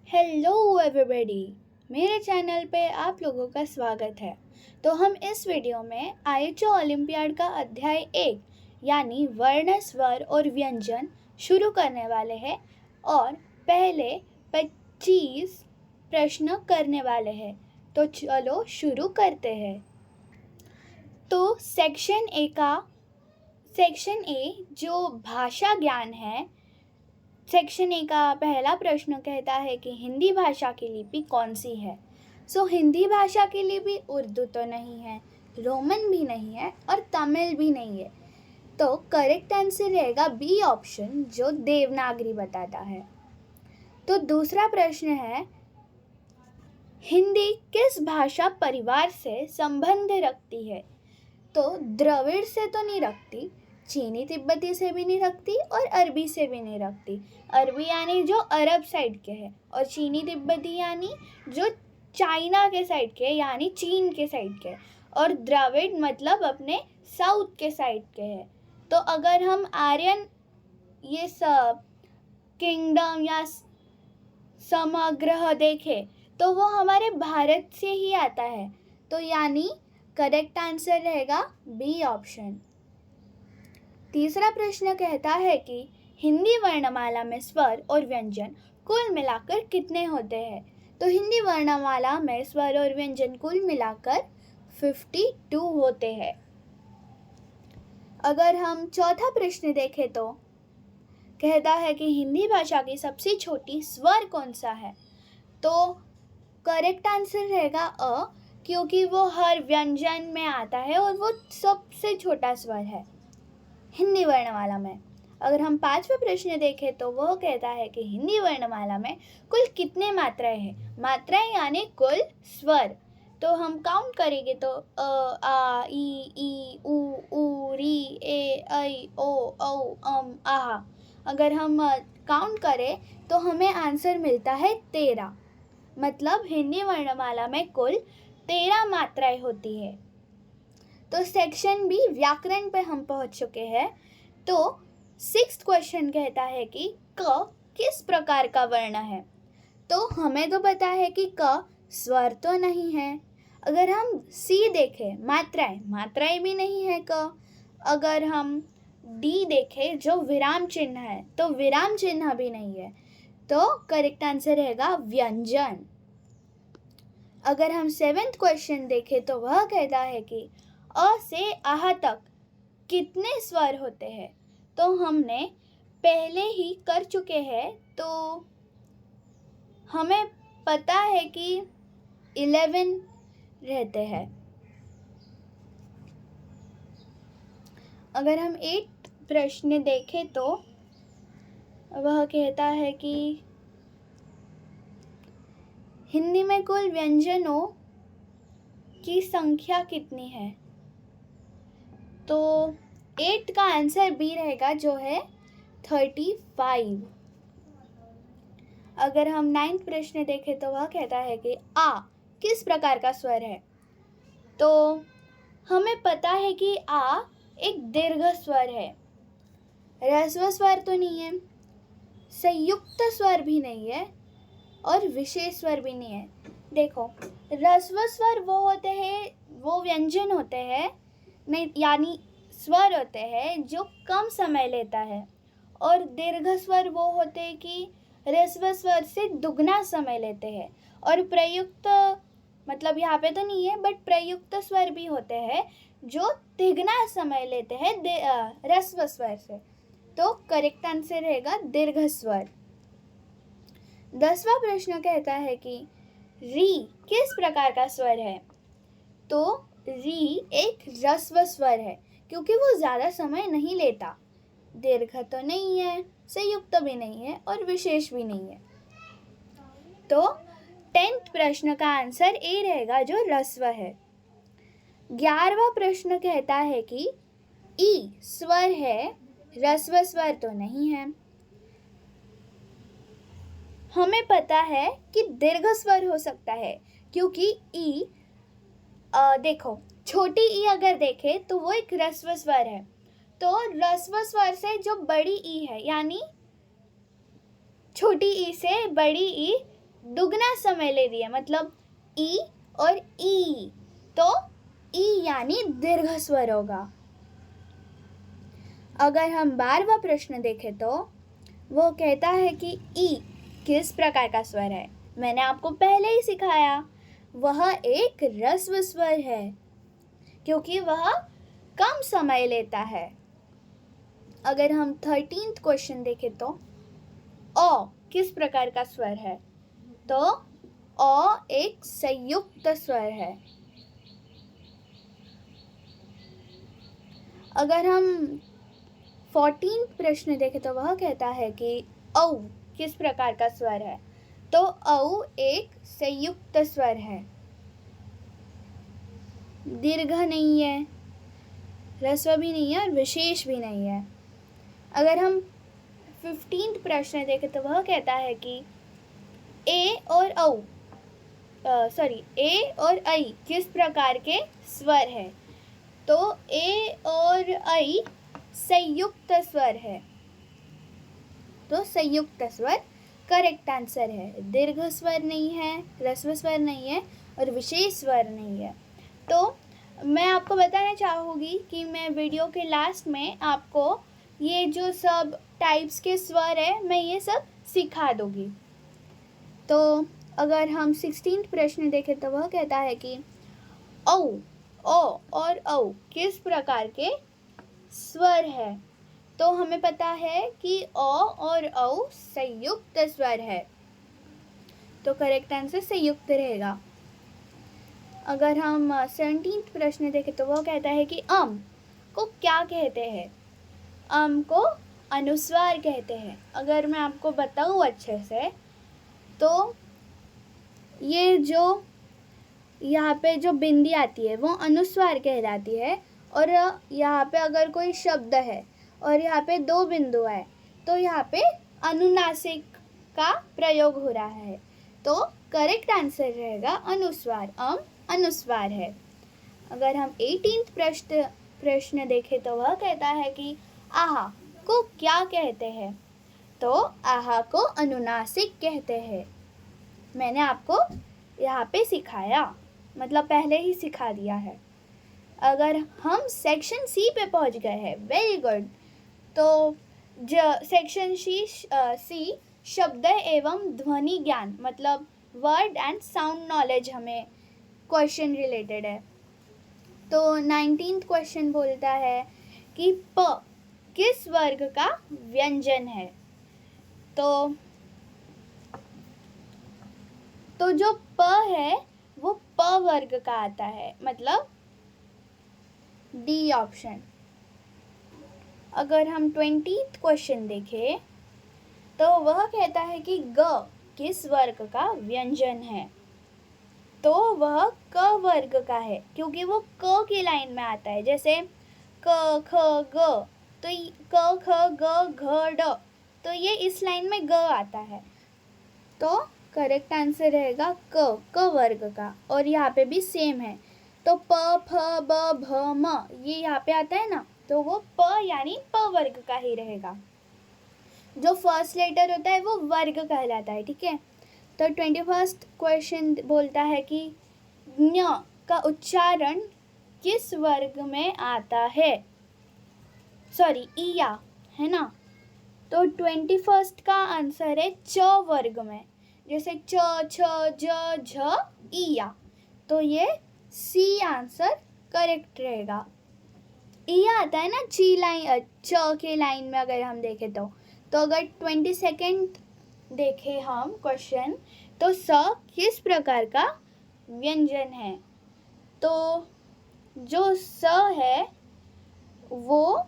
Hello everybody, मेरे channel पे आप लोगों का स्वागत है। तो हम इस वीडियो में आईएचओ ओलंपियाड का अध्याय 1 यानी वर्ण, स्वर और व्यंजन शुरू करने वाले हैं और पहले 25 प्रश्न करने वाले हैं। तो चलो शुरू करते हैं। तो सेक्शन ए जो भाषा ज्ञान है, सेक्शन ए का पहला प्रश्न कहता है कि हिंदी भाषा की लिपि कौन सी है। हिंदी भाषा की लिपि उर्दू तो नहीं है, रोमन भी नहीं है और तमिल भी नहीं है। तो करेक्ट आंसर रहेगा बी ऑप्शन, जो देवनागरी बताता है। तो दूसरा प्रश्न है, हिंदी किस भाषा परिवार से संबंध रखती है। तो द्रविड़ से तो नहीं रखती, चीनी तिब्बती से भी नहीं रखती और अरबी से भी नहीं रखती। अरबी यानी जो अरब साइड के है और चीनी तिब्बती यानी जो चाइना के साइड के, यानी चीन के साइड के, और द्रविड़ मतलब अपने साउथ के साइड के है। तो अगर हम आर्यन ये सब किंगडम या समग्र देखें तो वो हमारे भारत से ही आता है। तो यानी करेक्ट आंसर रहेगा बी ऑप्शन। तीसरा प्रश्न कहता है कि हिंदी वर्णमाला में स्वर और व्यंजन कुल मिलाकर कितने होते हैं। तो हिंदी वर्णमाला में स्वर और व्यंजन कुल मिलाकर 52 होते हैं। अगर हम चौथा प्रश्न देखें तो कहता है कि हिंदी भाषा की सबसे छोटी स्वर कौन सा है। तो करेक्ट आंसर रहेगा अ, क्योंकि वो हर व्यंजन में आता है और वो सबसे छोटा स्वर है हिंदी वर्णमाला में। अगर हम पांचवा प्रश्न देखें तो वह कहता है कि हिंदी वर्णमाला में कुल कितने मात्राएं हैं। मात्राएं यानी कुल स्वर। तो हम काउंट करेंगे तो अ, आ, ई, ऊ, री, ए, ऐ, ओ, औ, आहा। अगर हम काउंट करें तो हमें आंसर मिलता है 13। मतलब हिंदी वर्णमाला में कुल 13 मात्राएं होती है। तो सेक्शन बी व्याकरण पे हम पहुंच चुके हैं। तो 6th क्वेश्चन कहता है कि क किस प्रकार का वर्ण है। तो हमें तो पता है कि क स्वर तो नहीं है। अगर हम सी देखें, मात्राएं भी नहीं है क। अगर हम डी देखें जो विराम चिन्ह है, तो विराम चिन्ह भी नहीं है। तो करेक्ट आंसर रहेगा व्यंजन। अगर हम 7th क्वेश्चन देखें तो वह कहता है कि अ से आह तक कितने स्वर होते हैं। तो हमने पहले ही कर चुके हैं, तो हमें पता है कि 11 रहते हैं। अगर हम 8th प्रश्न देखें तो वह कहता है कि हिंदी में कुल व्यंजनों की संख्या कितनी है। तो 8 का आंसर बी रहेगा, जो है 35। अगर हम 9th प्रश्न देखें तो वह कहता है कि आ किस प्रकार का स्वर है। तो हमें पता है कि आ एक दीर्घ स्वर है। ह्रस्व स्वर तो नहीं है, संयुक्त स्वर भी नहीं है और विशेष स्वर भी नहीं है। देखो, ह्रस्व स्वर वो होते हैं, वो व्यंजन होते हैं, नहीं यानी स्वर होते हैं जो कम समय लेता है, और दीर्घ स्वर वो होते हैं कि ह्रस्व स्वर से दुगना समय लेते हैं। और प्रयुक्त, मतलब यहाँ पे तो नहीं है, बट प्रयुक्त स्वर भी होते हैं जो तिगुना समय लेते हैं ह्रस्व स्वर से। तो करेक्ट आंसर रहेगा दीर्घ स्वर। 10वां प्रश्न कहता है कि री किस प्रकार का स्वर है। तो री एक ह्रस्व स्वर है क्योंकि वो ज़्यादा समय नहीं लेता। दीर्घ तो नहीं है, संयुक्त भी नहीं है और विशेष भी नहीं है। तो 10th प्रश्न का आंसर ए रहेगा, जो ह्रस्व है। 11वां प्रश्न कहता है कि ई स्वर है, ह्रस्व स्वर तो नहीं है। हमें पता है कि दीर्घ स्वर हो सकता है क्योंकि ई, देखो छोटी ई अगर देखें तो वो एक ह्रस्व स्वर है। तो ह्रस्व स्वर से जो बड़ी ई है, यानी छोटी ई से बड़ी ई दुगना समय ले रही है, मतलब ई और ई, तो ई यानी दीर्घ स्वर होगा। अगर हम 12वां प्रश्न देखें तो वो कहता है कि ई किस प्रकार का स्वर है। मैंने आपको पहले ही सिखाया, वह एक ह्रस्व स्वर है क्योंकि वह कम समय लेता है। अगर हम 13th क्वेश्चन देखें तो अ किस प्रकार का स्वर है, तो अ एक संयुक्त स्वर है। अगर हम 14th प्रश्न देखें तो वह कहता है कि औ किस प्रकार का स्वर है, तो औ एक संयुक्त स्वर है, दीर्घ नहीं है, ह्रस्व भी नहीं है और विशेष भी नहीं है। अगर हम 15th प्रश्न देखें तो वह कहता है कि ए और ऐ किस प्रकार के स्वर है, तो ए और ऐ संयुक्त स्वर है, तो संयुक्त स्वर करेक्ट आंसर है। दीर्घ स्वर नहीं है, ह्रस्व स्वर नहीं है और विशेष स्वर नहीं है। तो मैं आपको बताना चाहूँगी कि मैं वीडियो के लास्ट में आपको ये जो सब टाइप्स के स्वर है मैं ये सब सिखा दूँगी। तो अगर हम 16th प्रश्न देखें तो वह कहता है कि औ और औ किस प्रकार के स्वर है, तो हमें पता है कि अ और औ संयुक्त स्वर है, तो करेक्ट आंसर संयुक्त रहेगा। अगर हम 17th प्रश्न देखें तो वह कहता है कि को क्या कहते हैं, को अनुस्वार कहते हैं। अगर मैं आपको बताऊँ अच्छे से तो ये जो यहाँ पे जो बिंदी आती है वो अनुस्वार कहलाती है, और यहाँ पे अगर कोई शब्द है और यहाँ पे 2 बिंदु है तो यहाँ पे अनुनासिक का प्रयोग हो रहा है, तो करेक्ट आंसर रहेगा अनुस्वार। अनुस्वार है। अगर हम 18th प्रश्न देखें तो वह कहता है कि आहा को क्या कहते हैं, तो आहा को अनुनासिक कहते हैं। मैंने आपको यहाँ पे सिखाया, मतलब पहले ही सिखा दिया है। अगर हम सेक्शन सी पे पहुँच गए हैं, वेरी गुड। तो सेक्शन सी शब्द एवं ध्वनि ज्ञान, मतलब वर्ड एंड साउंड नॉलेज हमें क्वेश्चन रिलेटेड है। तो 19th क्वेश्चन बोलता है कि प किस वर्ग का व्यंजन है, तो जो प है वो प वर्ग का आता है, मतलब डी ऑप्शन। अगर हम 20th क्वेश्चन देखें तो वह कहता है कि ग किस वर्ग का व्यंजन है, तो वह क वर्ग का है क्योंकि वो क की लाइन में आता है। जैसे क ख ग, तो क ख ग घ ड, तो ये इस लाइन में ग आता है, तो करेक्ट आंसर रहेगा क वर्ग का। और यहाँ पे भी सेम है, तो प फ ब भ म ये यहाँ पे आता है ना, तो वो प यानी प वर्ग का ही रहेगा। जो फर्स्ट लेटर होता है वो वर्ग कहलाता है, ठीक है। तो 21st क्वेश्चन बोलता है कि ञ का उच्चारण किस वर्ग में आता है, सॉरी ईया है ना, तो 21st का आंसर है च वर्ग में। जैसे च छ ज झ ईया, तो ये सी आंसर करेक्ट रहेगा। ईया आता है ना च के लाइन में अगर हम देखें तो अगर 22nd देखें हम क्वेश्चन, तो स किस प्रकार का व्यंजन है, तो जो स है वो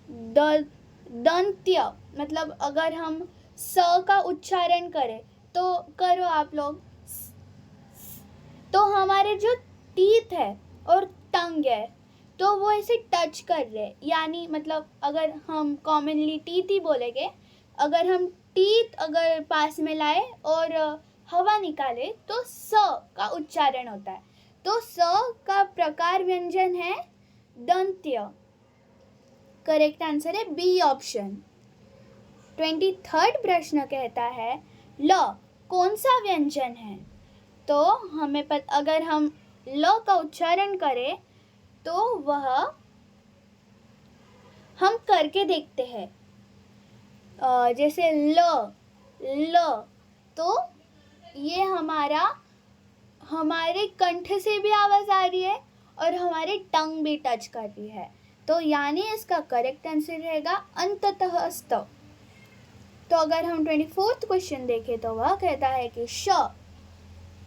दंत्य, मतलब अगर हम स का उच्चारण करें तो करो आप लोग, तो हमारे जो टीथ है और टंग है तो वो ऐसे टच कर रहे, यानी मतलब अगर हम कॉमनली टीथ ही बोलेंगे, अगर हम टीथ अगर पास में लाए और हवा निकाले तो स का उच्चारण होता है, तो स का प्रकार व्यंजन है दंत्य। करेक्ट आंसर है बी ऑप्शन। 23rd प्रश्न कहता है ल कौन सा व्यंजन है? तो हमें अगर हम ल का उच्चारण करें तो वह हम करके देखते हैं। जैसे ल, तो ये हमारे कंठ से भी आवाज़ आ रही है और हमारे टंग भी टच कर रही है, तो यानी इसका करेक्ट आंसर रहेगा अंततः स्त। तो अगर हम 24th क्वेश्चन देखें तो वह कहता है कि श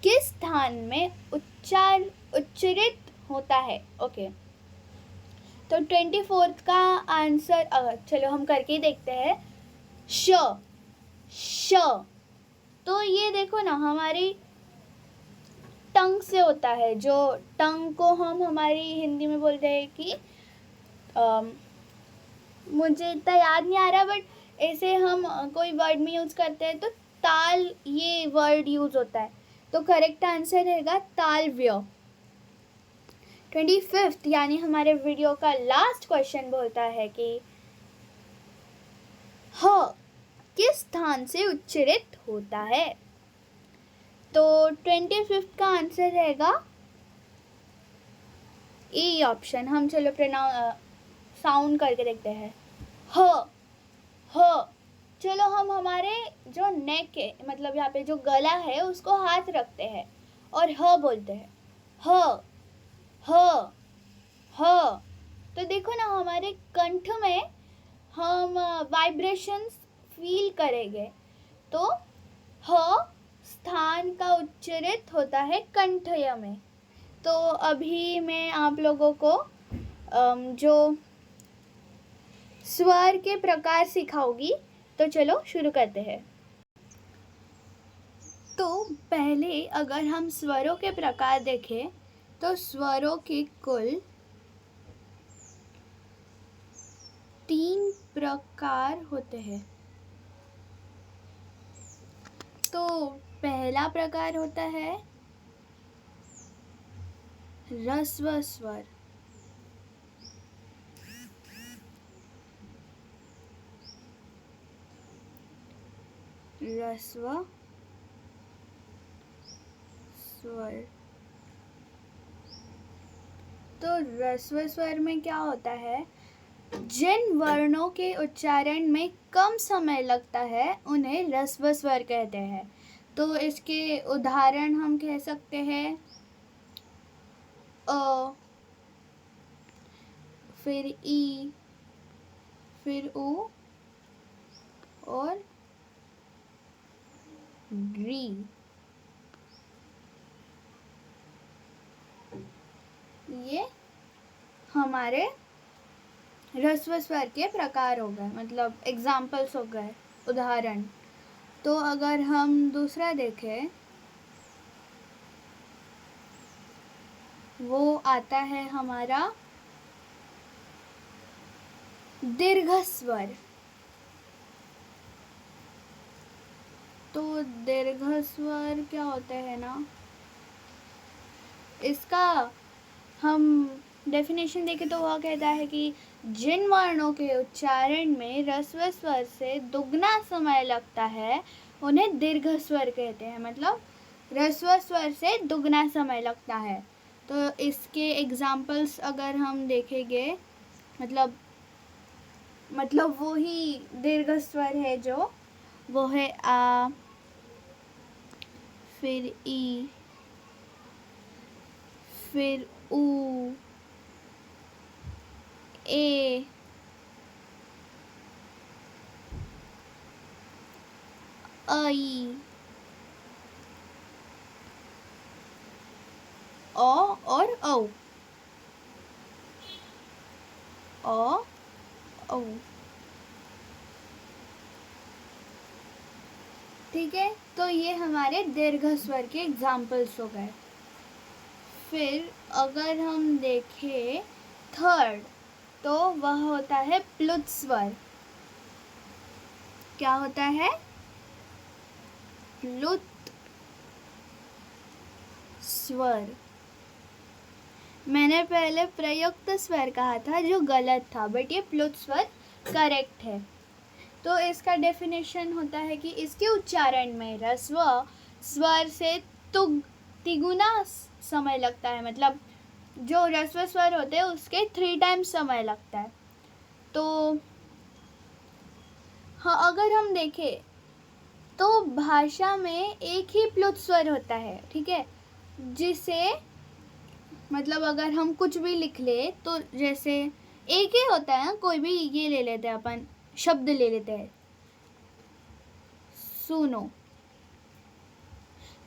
किस स्थान में उच्चारित होता है? ओके, तो 24th का आंसर चलो हम करके देखते हैं। श, तो ये देखो ना, हमारी टंग से होता है, जो टंग को हम हमारी हिंदी में बोलते हैं कि मुझे इतना याद नहीं आ रहा, बट ऐसे हम कोई वर्ड में यूज़ करते हैं तो ताल, ये वर्ड यूज़ होता है, तो करेक्ट आंसर रहेगा तालव्य। 25th यानी हमारे वीडियो का लास्ट क्वेश्चन बोलता है कि ह किस स्थान से उच्चारित होता है? तो 25th का आंसर रहेगा ए ऑप्शन। हम चलो साउंड करके देखते हैं। ह, चलो हम हमारे जो नेक है, मतलब यहाँ पे जो गला है, उसको हाथ रखते हैं और ह बोलते हैं। ह, तो देखो ना, हमारे कंठ में हम वाइब्रेशंस फील करेंगे, तो ह स्थान का उच्चारित होता है कंठय में। तो अभी मैं आप लोगों को जो स्वर के प्रकार सिखाऊंगी, तो चलो शुरू करते हैं। तो पहले अगर हम स्वरों के प्रकार देखें तो स्वरों के कुल 3 प्रकार होते हैं। तो पहला प्रकार होता है ह्रस्व स्वर। ह्रस्व स्वर, तो ह्रस्व स्वर में क्या होता है? जिन वर्णों के उच्चारण में कम समय लगता है उन्हें ह्रस्व स्वर कहते हैं। तो इसके उदाहरण हम कह सकते हैं अ, फिर ई, फिर ऊ और री। ये हमारे ह्रस्व स्वर के प्रकार हो गए, मतलब एग्जाम्पल्स हो गए, उदाहरण। तो अगर हम दूसरा देखें, वो आता है हमारा दीर्घ स्वर। तो दीर्घ स्वर क्या होता है ना, इसका हम डेफिनेशन देखें तो वह कहता है कि जिन वर्णों के उच्चारण में ह्रस्व स्वर से दुगना समय लगता है उन्हें दीर्घ स्वर कहते हैं, मतलब ह्रस्व स्वर से दुगना समय लगता है। तो इसके एग्जाम्पल्स अगर हम देखेंगे, मतलब वो ही दीर्घ स्वर है, जो वो है आ, फिर ई, फिर ऊ, ए, आई, और औ। ठीक है, तो ये हमारे दीर्घ स्वर के एग्जाम्पल्स हो गए। फिर अगर हम देखें थर्ड, तो वह होता है प्लुत स्वर। क्या होता है? प्लुत स्वर। मैंने पहले प्रयुक्त स्वर कहा था जो गलत था, बट ये प्लुत स्वर करेक्ट है। तो इसका डेफिनेशन होता है कि इसके उच्चारण में ह्रस्व स्वर से तिगुना समय लगता है, मतलब जो ह्रस्व स्वर होते हैं उसके 3 टाइम्स समय लगता है। तो हाँ, अगर हम देखें तो भाषा में एक ही प्लुत स्वर होता है, ठीक है, जिसे मतलब अगर हम कुछ भी लिख ले तो जैसे एक ही होता है, कोई भी ये ले लेते हैं, अपन शब्द ले लेते हैं सुनो,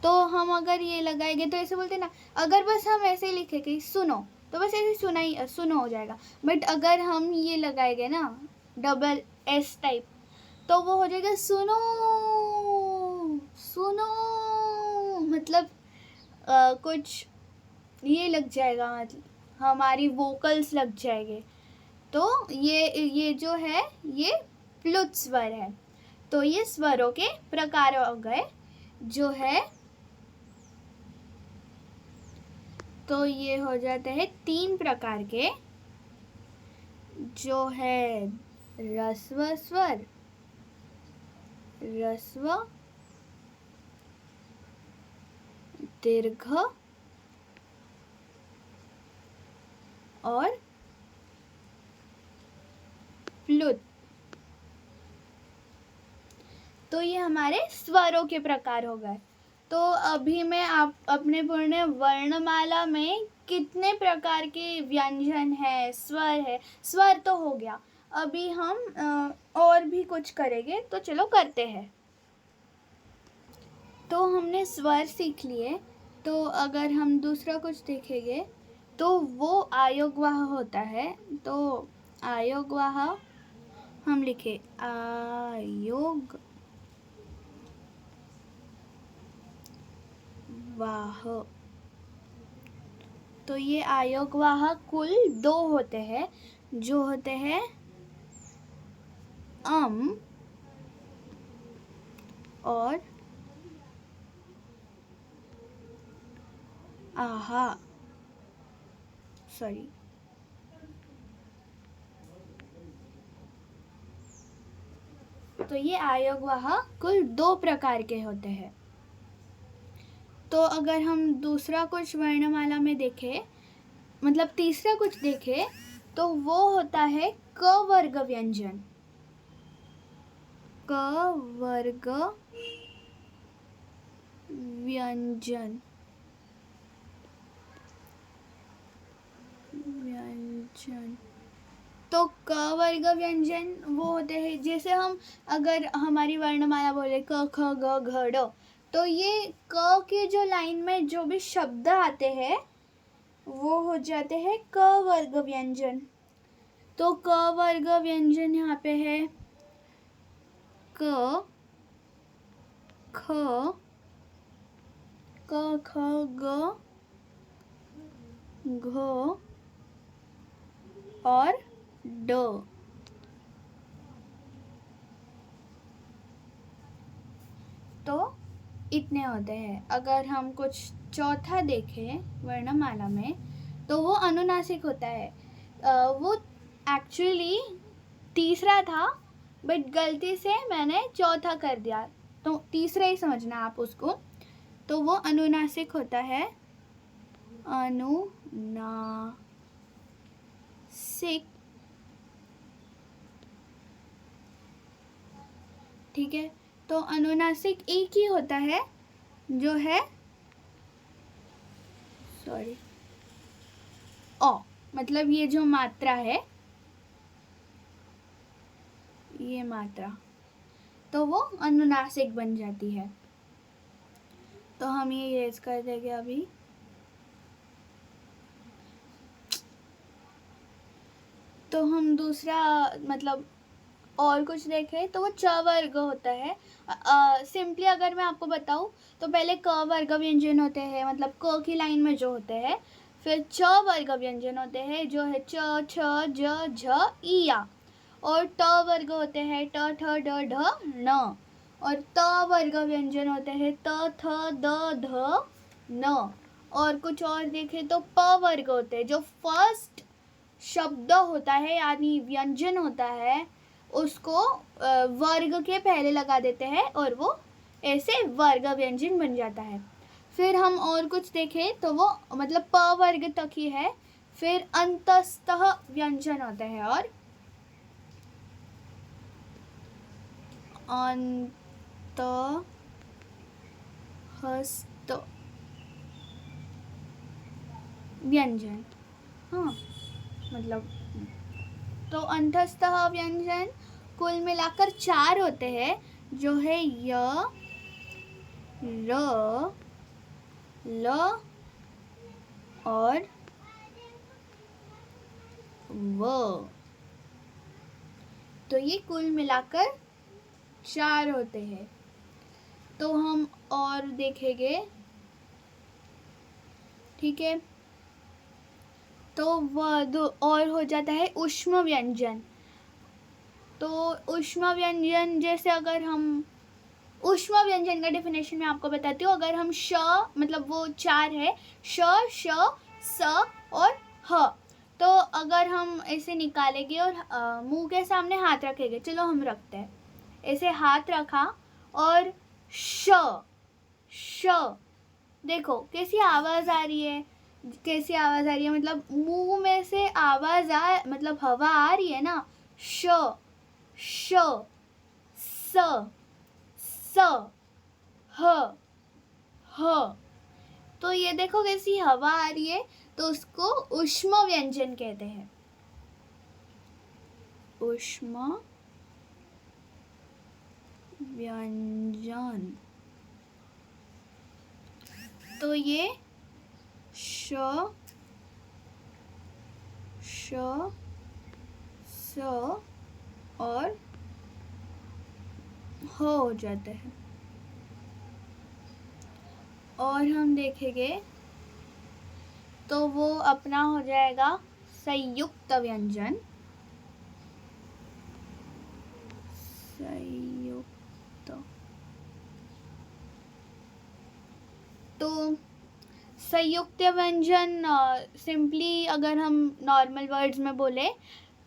तो हम अगर ये लगाएंगे तो ऐसे बोलते हैं ना, अगर बस हम ऐसे लिखे कि सुनो तो बस ऐसे सुनो हो जाएगा। बट अगर हम ये लगाएंगे ना डबल एस टाइप, तो वो हो जाएगा सुनो सुनो, मतलब कुछ ये लग जाएगा, मतलब हमारी वोकल्स लग जाएंगे। तो ये जो है ये प्लुत स्वर है। तो ये स्वरों के प्रकार हो गए जो है, तो ये हो जाते हैं 3 प्रकार के, जो है ह्रस्व स्वर, ह्रस्व, दीर्घ और प्लुत। तो ये हमारे स्वरों के प्रकार हो गए। तो अभी मैं आप अपने पूर्ण वर्णमाला में कितने प्रकार के व्यंजन है, स्वर है, स्वर तो हो गया, अभी हम और भी कुछ करेंगे, तो चलो करते हैं। तो हमने स्वर सीख लिए, तो अगर हम दूसरा कुछ देखेंगे तो वो आयोगवाह होता है। तो आयोगवाह हम लिखे आयोग वाह। तो ये आयोगवाह कुल 2 होते हैं, जो होते हैं और आहा, सॉरी, तो ये आयोगवाह कुल 2 प्रकार के होते हैं। तो अगर हम दूसरा कुछ वर्णमाला में देखें, मतलब तीसरा कुछ देखें, तो वो होता है क वर्ग व्यंजन। क वर्ग व्यंजन, तो क वर्ग व्यंजन वो होते हैं, जैसे हम अगर हमारी वर्णमाला बोले क ख ग घ ड़, तो ये क के जो लाइन में जो भी शब्द आते हैं वो हो जाते हैं क वर्ग व्यंजन। तो क वर्ग व्यंजन यहाँ पे है क ख ग घ और ड। तो इतने होते हैं। अगर हम कुछ चौथा देखें वर्णमाला में, तो वो अनुनासिक होता है। वो एक्चुअली तीसरा था, बट गलती से मैंने चौथा कर दिया, तो तीसरा ही समझना आप उसको। तो वो अनुनासिक होता है, अनुनासिक, ठीक है। तो अनुनासिक एक ही होता है, जो है सॉरी ओ, मतलब ये जो मात्रा है, ये मात्रा, तो वो अनुनासिक बन जाती है। तो हम ये यूज कर देंगे अभी। तो हम दूसरा मतलब और कुछ देखें तो वो च वर्ग होता है। सिंपली अगर मैं आपको बताऊं तो पहले क वर्ग व्यंजन होते हैं, मतलब क की लाइन में जो होते हैं, फिर च वर्ग व्यंजन होते हैं जो है च छ ज झ ई या, और ट वर्ग होते हैं ट ठ ड ढ न, और त वर्ग व्यंजन होते हैं त थ द ध न, और कुछ और देखें तो प वर्ग होते हैं, जो फर्स्ट शब्द होता है यानी व्यंजन होता है उसको वर्ग के पहले लगा देते हैं और वो ऐसे वर्ग व्यंजन बन जाता है। फिर हम और कुछ देखें तो वो मतलब प वर्ग तक ही है। फिर अंतस्तः व्यंजन होते हैं और अंतःस्थ व्यंजन। हाँ मतलब तो अंतःस्थ व्यंजन कुल मिलाकर 4 होते हैं, जो है य, र, ल और व। तो ये कुल मिलाकर 4 होते हैं। तो हम और देखेंगे, ठीक है। तो और हो जाता है ऊष्म व्यंजन। तो ऊष्म व्यंजन जैसे अगर हम ऊष्म व्यंजन का डेफिनेशन मैं आपको बताती हूँ। अगर हम श मतलब वो 4 है, श, श, स और ह। तो अगर हम ऐसे निकालेंगे और मुंह के सामने हाथ रखेंगे, चलो हम रखते हैं, ऐसे हाथ रखा और श, देखो कैसी आवाज़ आ रही है, कैसी आवाज़ आ रही है, मतलब मुंह में से आवाज़ मतलब हवा आ रही है ना। श, स, ह, तो ये देखो कैसी हवा आ रही है, तो उसको ऊष्म व्यंजन कहते हैं। ऊष्म व्यंजन। तो ये श, स और हो जाते हैं। और हम देखेंगे तो वो अपना हो जाएगा संयुक्त व्यंजन। संयुक्त। तो संयुक्त व्यंजन सिंपली अगर हम नॉर्मल वर्ड्स में बोले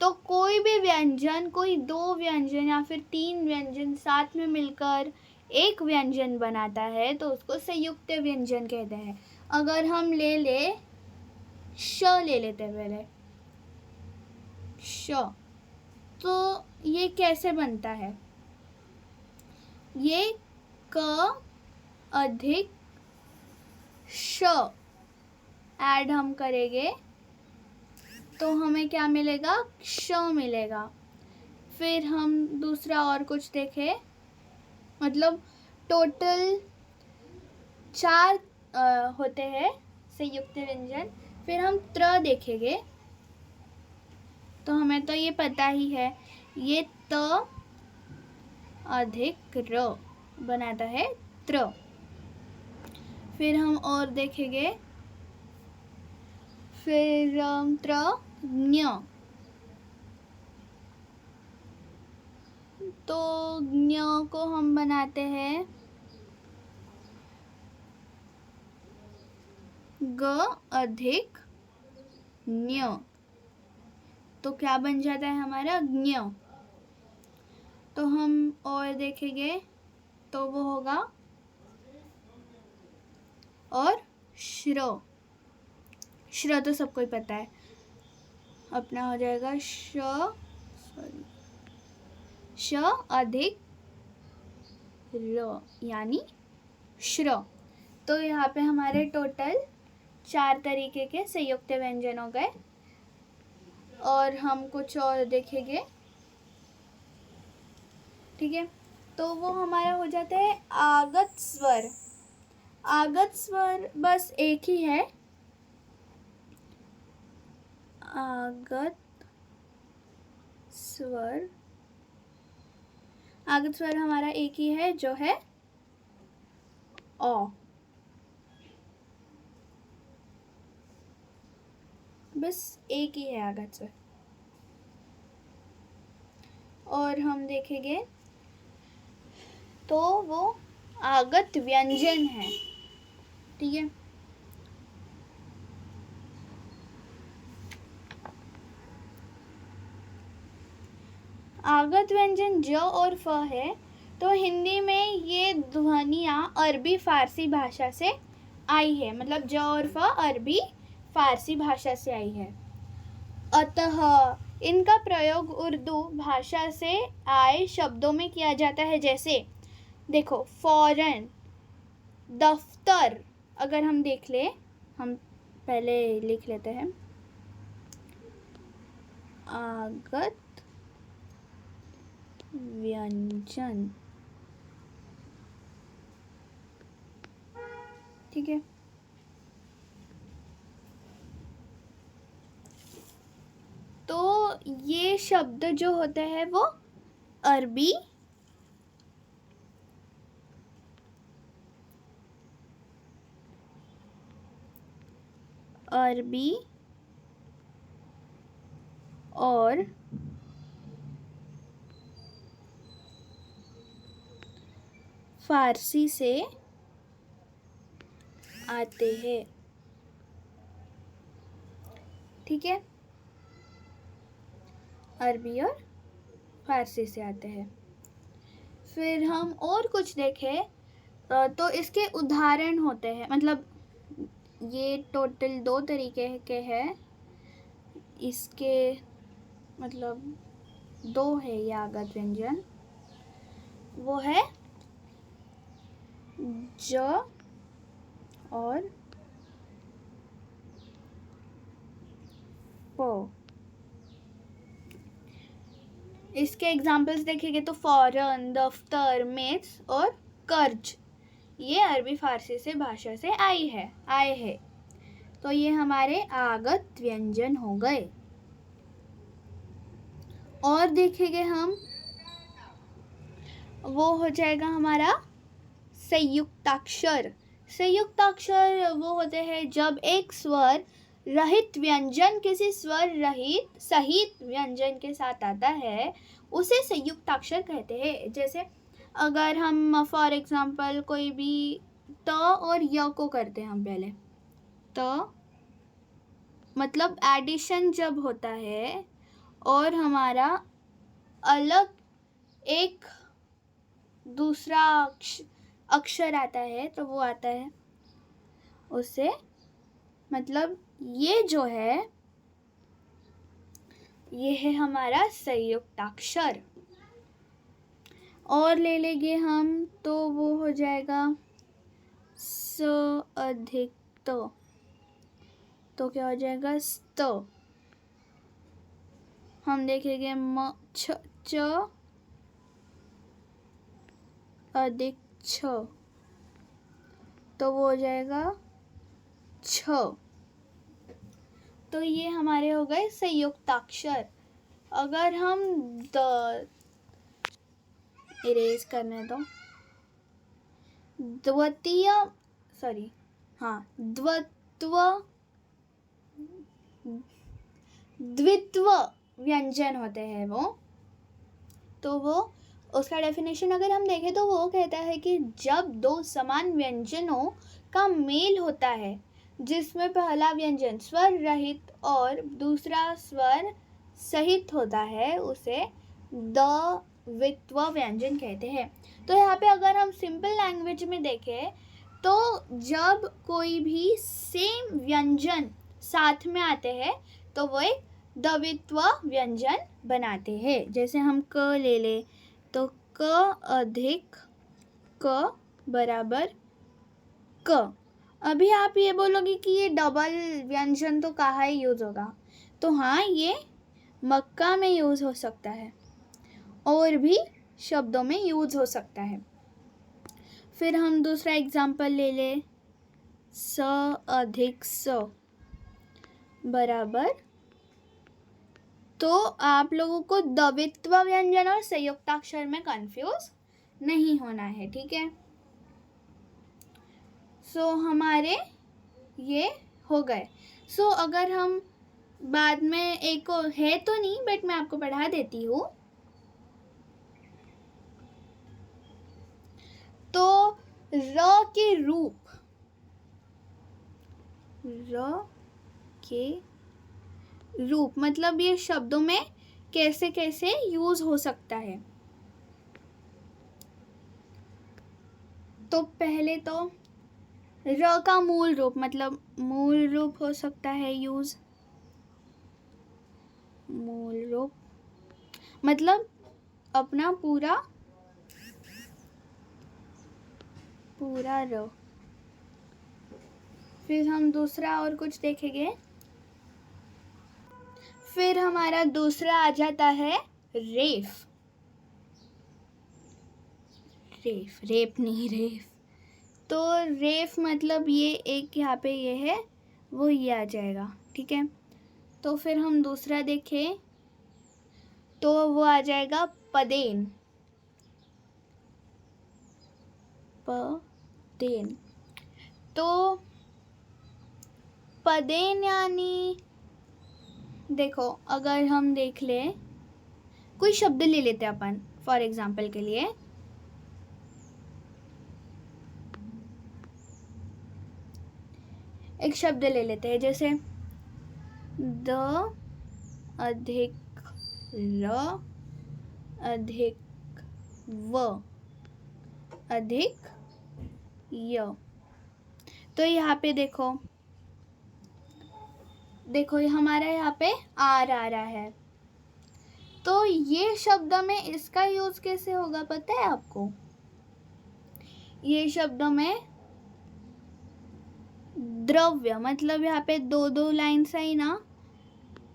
तो कोई भी व्यंजन, कोई 2 व्यंजन या फिर 3 व्यंजन साथ में मिलकर एक व्यंजन बनाता है तो उसको संयुक्त व्यंजन कहते हैं। अगर हम ले लेते हैं पहले श, तो ये कैसे बनता है? ये क अधिक श ऐड हम करेंगे तो हमें क्या मिलेगा? क्ष मिलेगा। फिर हम दूसरा और कुछ देखें, मतलब टोटल 4 होते हैं संयुक्त व्यंजन। फिर हम त्र देखेंगे तो हमें तो ये पता ही है, ये त अधिक र बनाता है त्र। फिर हम और देखेंगे, फिर त्र ज्ञ, तो ज्ञ को हम बनाते हैं ग अधिक ज्ञ, तो क्या बन जाता है हमारा? ज्ञ। तो हम और देखेंगे तो वो होगा और श्र। श्र तो सबको ही पता है, अपना हो जाएगा श अधिक र यानी श्र। तो यहाँ पे हमारे टोटल 4 तरीके के संयुक्त व्यंजन हो गए। और हम कुछ और देखेंगे, ठीक है। तो वो हमारा हो जाता है आगत स्वर। आगत स्वर बस एक ही है, आगत स्वर। आगत स्वर हमारा एक ही है जो है ओ, बस एक ही है आगत स्वर। और हम देखेंगे तो वो आगत व्यंजन है, ठीक है। आगत व्यंजन ज और फ है, तो हिंदी में ये ध्वनियाँ अरबी फारसी भाषा से आई है, मतलब ज और फ अरबी फारसी भाषा से आई है। अतः इनका प्रयोग उर्दू भाषा से आए शब्दों में किया जाता है। जैसे देखो फौरन, दफ्तर, अगर हम देख ले, हम पहले लिख लेते हैं आगत व्यंजन, ठीक है। तो ये शब्द जो होते हैं वो अरबी और फारसी से आते हैं, ठीक है। अरबी और फारसी से आते हैं। फिर हम और कुछ देखें तो इसके उदाहरण होते हैं, मतलब ये टोटल 2 तरीके के हैं, इसके मतलब 2 है ये आगत व्यंजन, वो है ज और प। इसके एग्जाम्पल्स देखेंगे तो फौरन, दफ्तर, मेज और कर्ज, ये अरबी फारसी से भाषा से आए हैं। तो ये हमारे आगत व्यंजन हो गए। और देखेंगे हम, वो हो जाएगा हमारा संयुक्ताक्षर। संयुक्ताक्षर वो होते हैं जब एक स्वर रहित व्यंजन किसी स्वर रहित सहित व्यंजन के साथ आता है, उसे संयुक्ताक्षर कहते हैं। जैसे अगर हम फॉर एग्जांपल कोई भी त और य को करते हैं, हम पहले त मतलब एडिशन जब होता है और हमारा अलग एक दूसरा अक्षर आता है, तो वो आता है उससे, मतलब ये जो है ये है हमारा संयुक्ताक्षर। और ले लेंगे हम तो वो हो जाएगा स अधिक त, तो क्या हो जाएगा स्त। हम देखेंगे म छ च अधिक छ, तो वो हो जाएगा छ। तो ये हमारे हो गए संयुक्ताक्षर। अगर हम इरेज करने दो, द्वित्व व्यंजन होते हैं वो, तो वो उसका डेफिनेशन अगर हम देखें तो वो कहता है कि जब 2 समान व्यंजनों का मेल होता है जिसमें पहला व्यंजन स्वर रहित और दूसरा स्वर सहित होता है, उसे द्वित्व व्यंजन कहते हैं। तो यहाँ पे अगर हम सिंपल लैंग्वेज में देखें तो जब कोई भी सेम व्यंजन साथ में आते हैं तो वो एक द्वित्व व्यंजन बनाते हैं। जैसे हम क ले ले तो क अधिक क बराबर क। अभी आप ये बोलोगे कि ये डबल व्यंजन तो कहाँ यूज़ होगा, तो हाँ, ये मक्का में यूज़ हो सकता है और भी शब्दों में यूज़ हो सकता है। फिर हम दूसरा एग्जाम्पल ले ले, स अधिक स बराबर, तो आप लोगों को द्वित्व व्यंजन और संयुक्ताक्षर में कंफ्यूज नहीं होना है, ठीक है। सो हमारे ये हो गए। सो अगर हम बाद में एक है तो नहीं, बट मैं आपको पढ़ा देती हूँ। तो र के रूप मतलब ये शब्दों में कैसे कैसे यूज़ हो सकता है। तो पहले तो र का मूल रूप, मतलब मूल रूप हो सकता है यूज़, मूल रूप मतलब अपना पूरा र। फिर हम दूसरा और कुछ देखेंगे। फिर हमारा दूसरा आ जाता है रेफ। रेप नहीं, रेफ। तो रेफ मतलब ये एक यहाँ पे ये है, वो ये आ जाएगा, ठीक है। तो फिर हम दूसरा देखें तो वो आ जाएगा पदेन। पदेन। तो पदेन यानी देखो, अगर हम देख लें, कोई शब्द ले लेते हैं अपन फॉर एग्जाम्पल के लिए। एक शब्द ले लेते हैं, जैसे द अधिक र अधिक व अधिक य। तो यहाँ पे देखो हमारा यहाँ पे आर आ रहा है। तो ये शब्द में इसका यूज कैसे होगा पता है आपको? ये शब्द में द्रव्य, मतलब यहाँ पे दो लाइन्स आई ना,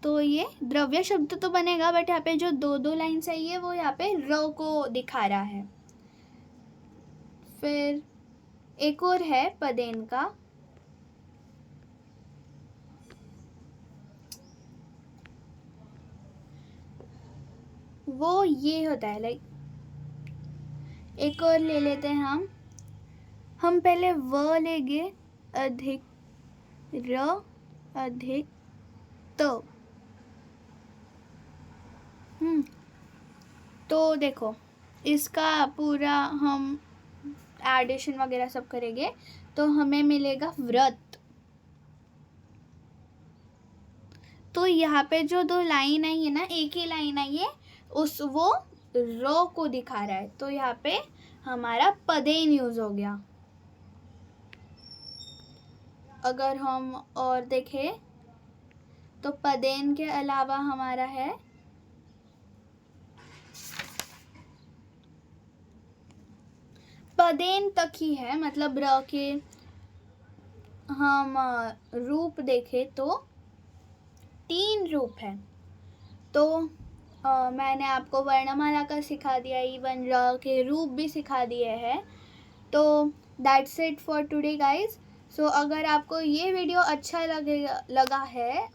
तो ये द्रव्य शब्द तो बनेगा, बट यहाँ पे जो दो लाइन्स आई है वो यहाँ पे र को दिखा रहा है। फिर एक और है पदेन का, वो ये होता है, लाइक एक और ले लेते हैं हम पहले व लेंगे, अधिक र अधिक त। तो देखो इसका पूरा हम एडिशन वगैरह सब करेंगे तो हमें मिलेगा व्रत। तो यहाँ पे जो दो लाइन आई है ना, एक ही लाइन आई है, वो रो को दिखा रहा है, तो यहाँ पे हमारा पदेन यूज हो गया। अगर हम और देखें तो पदेन के अलावा हमारा है पदेन तक ही है, मतलब र के हम रूप देखें तो 3 रूप है। तो मैंने आपको वर्णमाला का सिखा दिया, इवन र के रूप भी सिखा दिए हैं। तो that's it for today guys. So अगर आपको ये वीडियो अच्छा लगा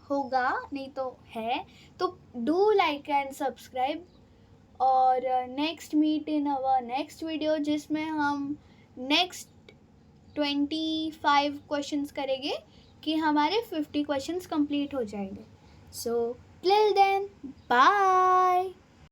होगा, नहीं तो है, तो डू लाइक एंड सब्सक्राइब। और next meet in our next video, जिसमें हम नेक्स्ट 25 क्वेश्चंस करेंगे कि हमारे 50 क्वेश्चंस कंप्लीट हो जाएंगे। So till then, bye.